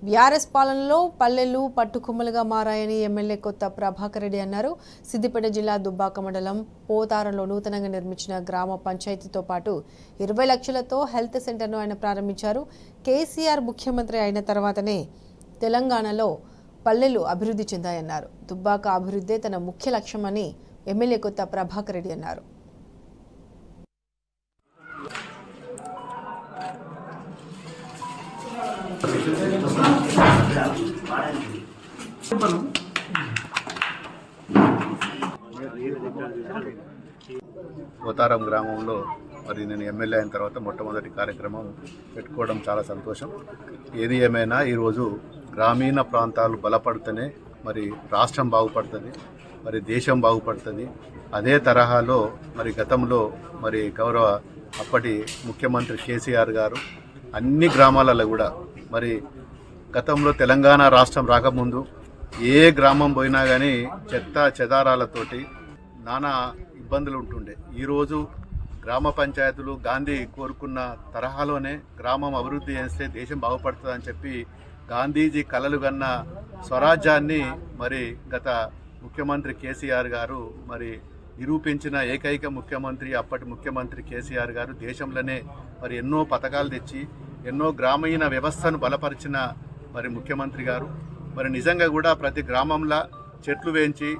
BRS పాలనలో పల్లెలు పట్టుకొమ్మలుగా మారాయని ఎమ్మెల్యే కొత్త ప్రభాకర్ రెడ్డి అన్నారు. సిద్దిపేట జిల్లా దుబ్బాక మండలం పోతారంలో నూతనంగా నిర్మించిన గ్రామ పంచాయతీతో పాటు 20 లక్షలతో హెల్త్ సెంటర్ను ఆయన ప్రారంభించారు. కేసీఆర్ ముఖ్యమంత్రి అయిన తర్వాతనే తెలంగాణలో పల్లెలు అభివృద్ధి చెందాయన్నారు. దుబ్బాక అభివృద్ధే తన ముఖ్య లక్ష్యమని ఎమ్మెల్యే కొత్త ప్రభాకర్ రెడ్డి అన్నారు. పోతారం గ్రామంలో మరి నేను ఎమ్మెల్యే అయిన తర్వాత మొట్టమొదటి కార్యక్రమం పెట్టుకోవడం చాలా సంతోషం. ఏది ఏమైనా ఈరోజు గ్రామీణ ప్రాంతాలు బలపడితేనే మరి రాష్ట్రం బాగుపడుతుంది, మరి దేశం బాగుపడుతుంది. అదే తరహాలో మరి గతంలో మరి గౌరవ అప్పటి ముఖ్యమంత్రి కేసీఆర్ గారు అన్ని గ్రామాలలో కూడా మరి గతంలో తెలంగాణ రాష్ట్రం రాకముందు ఏ గ్రామం పోయినా కానీ చెత్త చెదారాలతోటి నానా ఇబ్బందులు ఉంటుండే. ఈరోజు గ్రామ పంచాయతీలు గాంధీ కోరుకున్న తరహాలోనే గ్రామం అభివృద్ధి చేస్తే దేశం బాగుపడుతుందని చెప్పి గాంధీజీ కలలు కన్న స్వరాజ్యాన్ని మరి గత ముఖ్యమంత్రి కేసీఆర్ గారు మరి నిరూపించిన ఏకైక ముఖ్యమంత్రి అప్పటి ముఖ్యమంత్రి కేసీఆర్ గారు. దేశంలోనే మరి ఎన్నో పథకాలు తెచ్చి ఎన్నో గ్రామీణ వ్యవస్థను బలపరిచిన మరి ముఖ్యమంత్రి గారు. మరి నిజంగా కూడా ప్రతి గ్రామంలో చెట్లు వేయించి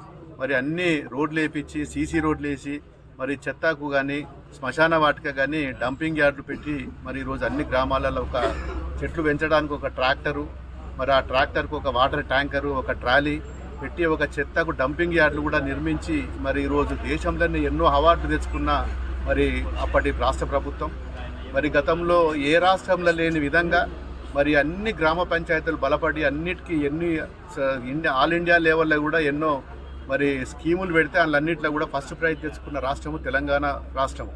మరి అన్ని రోడ్లు వేయించి సీసీ రోడ్లు వేసి మరి చెత్తకు కానీ శ్మశాన వాటిక కానీ డంపింగ్ యార్డులు పెట్టి మరి ఈరోజు అన్ని గ్రామాలలో ఒక చెట్లు పెంచడానికి ఒక ట్రాక్టరు, మరి ఆ ట్రాక్టర్కు ఒక వాటర్ ట్యాంకరు, ఒక ట్రాలీ పెట్టి ఒక చెత్తకు డంపింగ్ యార్డులు కూడా నిర్మించి మరి ఈరోజు దేశంలోనే ఎన్నో అవార్డులు తెచ్చుకున్న మరి అప్పటి రాష్ట్ర ప్రభుత్వం. మరి గతంలో ఏ రాష్ట్రంలో లేని విధంగా మరి అన్ని గ్రామ పంచాయతీలు బలపడి అన్నిటికీ ఆల్ ఇండియా లెవెల్లో కూడా ఎన్నో మరి స్కీములు పెడితే అన్నింటిలో కూడా ఫస్ట్ ప్రైజ్ తెచ్చుకున్న రాష్ట్రము తెలంగాణ రాష్ట్రము.